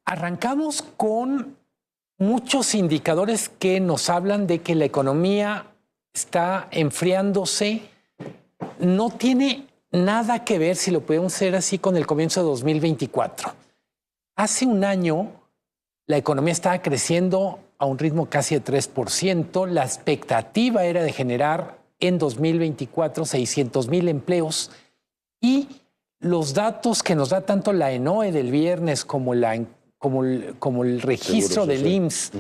Arrancamos con muchos indicadores que nos hablan de que la economía está enfriándose. No tiene nada que ver, si lo podemos hacer así, con el comienzo de 2024. Hace un año la economía estaba creciendo a un ritmo casi de 3%. La expectativa era de generar en 2024 600,000 empleos, y los datos que nos da tanto la ENOE del viernes como el registro del IMSS,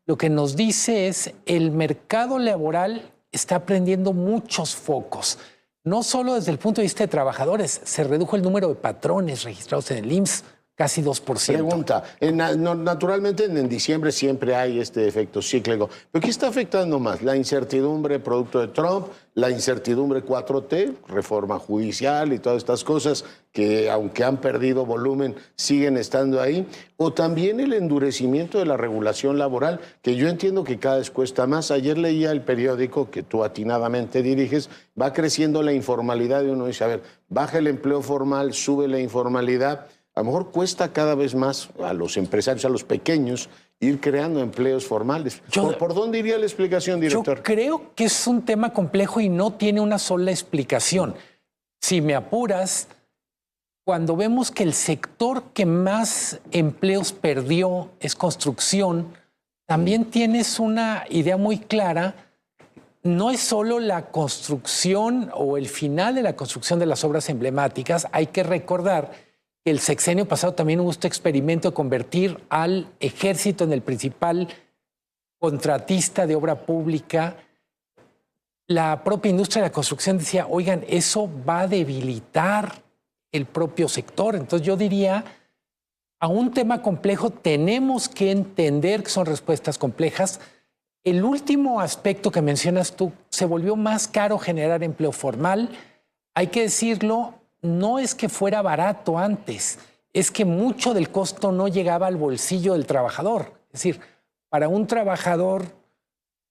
lo que nos dice es el mercado laboral está prendiendo muchos focos. No solo desde el punto de vista de trabajadores, se redujo el número de patrones registrados en el IMSS casi 2%. Pregunta, naturalmente en diciembre siempre hay este efecto cíclico, pero ¿qué está afectando más? ¿La incertidumbre producto de Trump, la incertidumbre 4T, reforma judicial y todas estas cosas que, aunque han perdido volumen, siguen estando ahí? ¿O también el endurecimiento de la regulación laboral, que yo entiendo que cada vez cuesta más? Ayer leía el periódico que tú atinadamente diriges, va creciendo la informalidad y uno dice, a ver, baja el empleo formal, sube la informalidad. A lo mejor cuesta cada vez más a los empresarios, a los pequeños, ir creando empleos formales. ¿Por dónde iría la explicación, director? Yo creo que es un tema complejo y no tiene una sola explicación. Si me apuras, cuando vemos que el sector que más empleos perdió es construcción, también tienes una idea muy clara. No es solo la construcción o el final de la construcción de las obras emblemáticas. Hay que recordar que el sexenio pasado también hubo este experimento de convertir al ejército en el principal contratista de obra pública. La propia industria de la construcción decía, oigan, eso va a debilitar el propio sector. Entonces yo diría, a un tema complejo tenemos que entender que son respuestas complejas. El último aspecto que mencionas tú, se volvió más caro generar empleo formal. Hay que decirlo, no es que fuera barato antes, es que mucho del costo no llegaba al bolsillo del trabajador. Es decir, para un trabajador,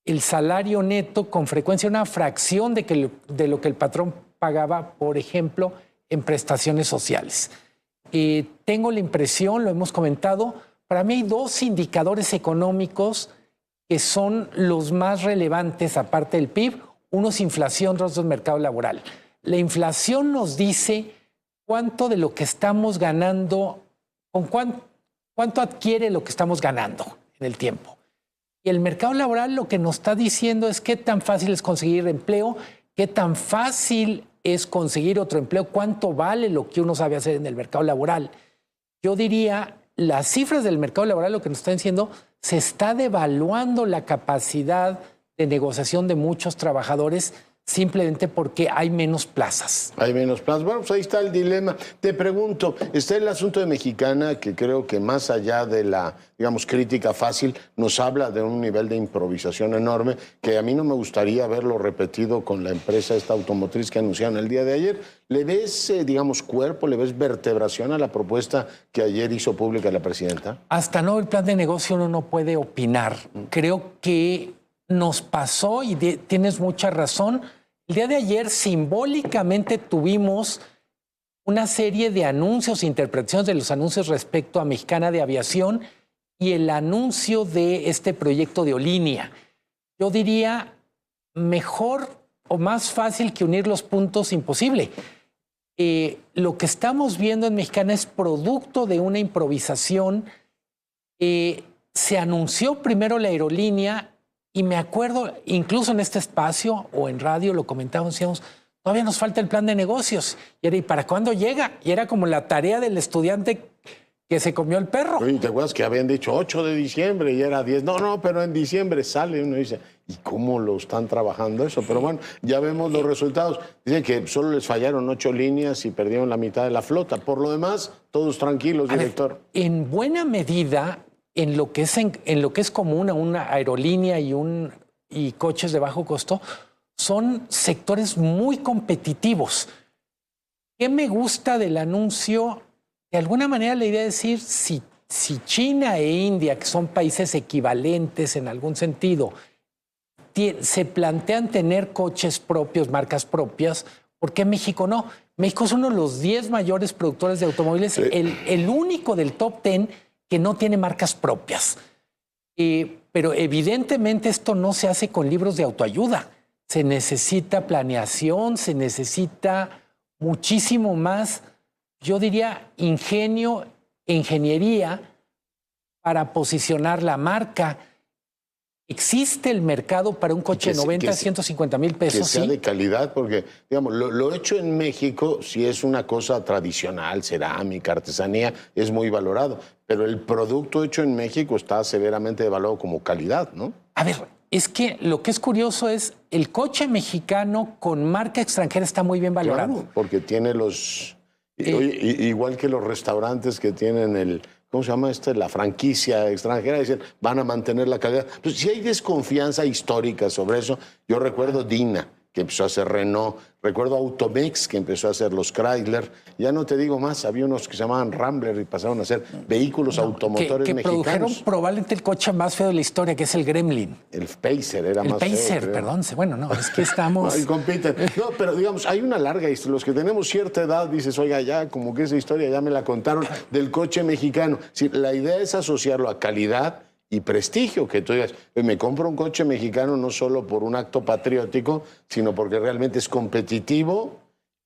el salario neto con frecuencia era una fracción de lo que el patrón pagaba, por ejemplo, en prestaciones sociales. Tengo la impresión, lo hemos comentado, para mí hay dos indicadores económicos que son los más relevantes aparte del PIB. Uno es inflación, otro es el mercado laboral. La inflación nos dice cuánto de lo que estamos ganando, cuánto adquiere lo que estamos ganando en el tiempo. Y el mercado laboral lo que nos está diciendo es qué tan fácil es conseguir empleo, qué tan fácil es conseguir otro empleo, cuánto vale lo que uno sabe hacer en el mercado laboral. Yo diría, las cifras del mercado laboral lo que nos están diciendo, se está devaluando la capacidad de negociación de muchos trabajadores simplemente porque hay menos plazas. Hay menos plazas. Bueno, pues ahí está el dilema. Te pregunto, está el asunto de Mexicana, que creo que más allá de la, digamos, crítica fácil, nos habla de un nivel de improvisación enorme, que a mí no me gustaría verlo repetido con la empresa esta automotriz que anunciaron el día de ayer. ¿Le ves, digamos, cuerpo, le ves vertebración a la propuesta que ayer hizo pública la presidenta? Hasta no el plan de negocio uno no puede opinar. Creo que nos pasó, y tienes mucha razón. El día de ayer simbólicamente tuvimos una serie de anuncios, interpretaciones de los anuncios respecto a Mexicana de Aviación y el anuncio de este proyecto de Olínea. Yo diría, mejor o más fácil que unir los puntos, imposible. Lo que estamos viendo en Mexicana es producto de una improvisación. Se anunció primero la aerolínea. Y me acuerdo, incluso en este espacio o en radio lo comentábamos, decíamos, todavía nos falta el plan de negocios. Y era, ¿y para cuándo llega? Y era como la tarea del estudiante que se comió el perro. Oye, ¿te acuerdas que habían dicho 8 de diciembre y era 10? No, pero en diciembre sale. Uno dice, ¿y cómo lo están trabajando eso? Pero bueno, ya vemos los resultados. Dicen que solo les fallaron 8 líneas y perdieron la mitad de la flota. Por lo demás, todos tranquilos, director. En buena medida, en lo que es común a una aerolínea y coches de bajo costo, son sectores muy competitivos. ¿Qué me gusta del anuncio? De alguna manera la idea es decir, si China e India, que son países equivalentes en algún sentido, se plantean tener coches propios, marcas propias, ¿por qué México no? México es uno de los 10 mayores productores de automóviles, Sí. el único del top 10 que no tiene marcas propias. Pero evidentemente esto no se hace con libros de autoayuda. Se necesita planeación, se necesita muchísimo más, yo diría, ingeniería para posicionar la marca. ¿Existe el mercado para un coche de 90 a 150 mil pesos? Que sea de calidad, porque, digamos, lo hecho en México, si es una cosa tradicional, cerámica, artesanía, es muy valorado. Pero el producto hecho en México está severamente evaluado como calidad, ¿no? A ver, es que lo que es curioso es el coche mexicano con marca extranjera está muy bien valorado. Claro, porque tiene los... igual que los restaurantes que tienen ¿cómo se llama la franquicia extranjera? Dicen, van a mantener la calidad. Pues si hay desconfianza histórica sobre eso, yo recuerdo Dina, que empezó a hacer Renault, recuerdo Automex, que empezó a hacer los Chrysler, ya no te digo más, había unos que se llamaban Rambler y pasaron a ser vehículos automotores que mexicanos. produjeron probablemente el coche más feo de la historia, que es el Gremlin. El Pacer era el más feo. El Pacer, perdón. Bueno, no, es que estamos... No, y compiten. No, pero digamos, hay una larga historia. Los que tenemos cierta edad, dices, oiga, ya, como que esa historia ya me la contaron del coche mexicano. Sí, la idea es asociarlo a calidad y prestigio, que tú digas, me compro un coche mexicano no solo por un acto patriótico, sino porque realmente es competitivo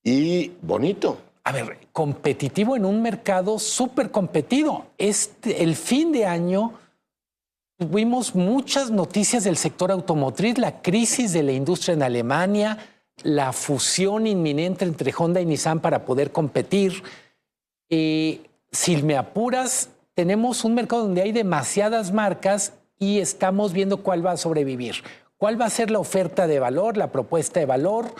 y bonito. A ver, competitivo en un mercado súper competido. El fin de año tuvimos muchas noticias del sector automotriz, la crisis de la industria en Alemania, la fusión inminente entre Honda y Nissan para poder competir. Si me apuras, tenemos un mercado donde hay demasiadas marcas y estamos viendo cuál va a sobrevivir. ¿Cuál va a ser la oferta de valor, la propuesta de valor?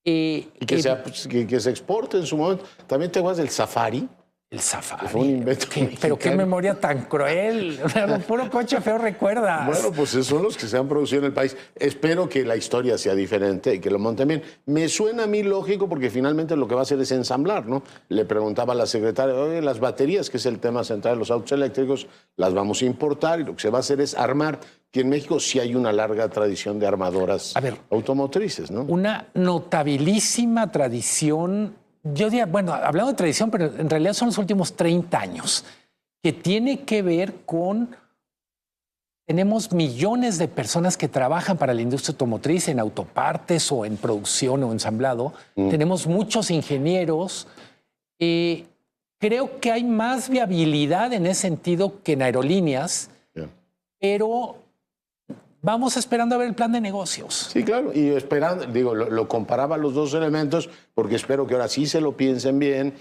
Y que se exporte en su momento. También te acuerdas del Safari. El Safari. Fue un invento pero qué memoria tan cruel. Puro coche feo recuerdas. Bueno, pues esos son los que se han producido en el país. Espero que la historia sea diferente y que lo monten bien. Me suena a mí lógico porque finalmente lo que va a hacer es ensamblar, ¿no? Le preguntaba a la secretaria, oye, las baterías, que es el tema central de los autos eléctricos, las vamos a importar y lo que se va a hacer es armar. Que en México sí hay una larga tradición de armadoras automotrices, ¿no? Una notabilísima tradición. Yo diría, bueno, hablando de tradición, pero en realidad son los últimos 30 años, que tiene que ver con... Tenemos millones de personas que trabajan para la industria automotriz en autopartes o en producción o ensamblado. Tenemos muchos ingenieros. Creo que hay más viabilidad en ese sentido que en aerolíneas, pero... Vamos esperando a ver el plan de negocios. Sí, claro, y esperando, digo, lo comparaba los dos elementos porque espero que ahora sí se lo piensen bien,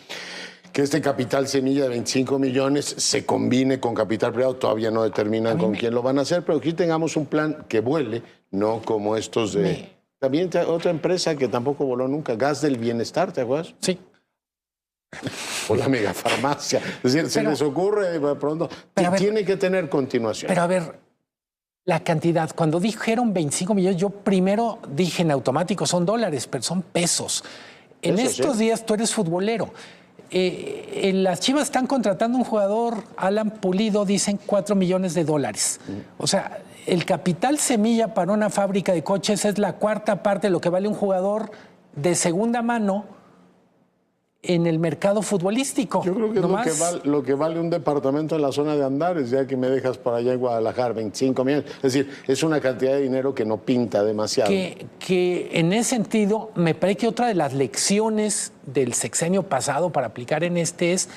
que este capital semilla de 25 millones se combine con capital privado, todavía no determinan con quién lo van a hacer, pero aquí tengamos un plan que vuele, no como estos de... También otra empresa que tampoco voló nunca, Gas del Bienestar, ¿te acuerdas? Sí. O la megafarmacia, es decir, se les ocurre de pronto, tiene que tener continuación. Pero a ver... La cantidad, cuando dijeron 25 millones, yo primero dije en automático, son dólares, pero son pesos. En estos días tú eres futbolero. Las Chivas están contratando un jugador, Alan Pulido, dicen $4 millones. O sea, el capital semilla para una fábrica de coches es la cuarta parte de lo que vale un jugador de segunda mano en el mercado futbolístico. Yo creo que es lo que vale un departamento en la zona de Andares, ya que me dejas para allá en Guadalajara, 25 millones. Es decir, es una cantidad de dinero que no pinta demasiado. Que en ese sentido, me parece que otra de las lecciones del sexenio pasado para aplicar en este es,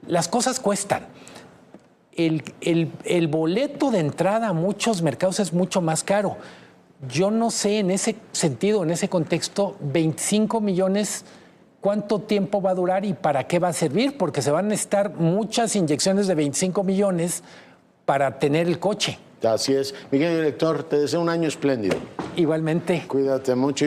las cosas cuestan. El boleto de entrada a muchos mercados es mucho más caro. Yo no sé en ese sentido, en ese contexto, 25 millones... ¿Cuánto tiempo va a durar y para qué va a servir? Porque se van a necesitar muchas inyecciones de 25 millones para tener el coche. Así es. Miguel, director, te deseo un año espléndido. Igualmente. Cuídate mucho.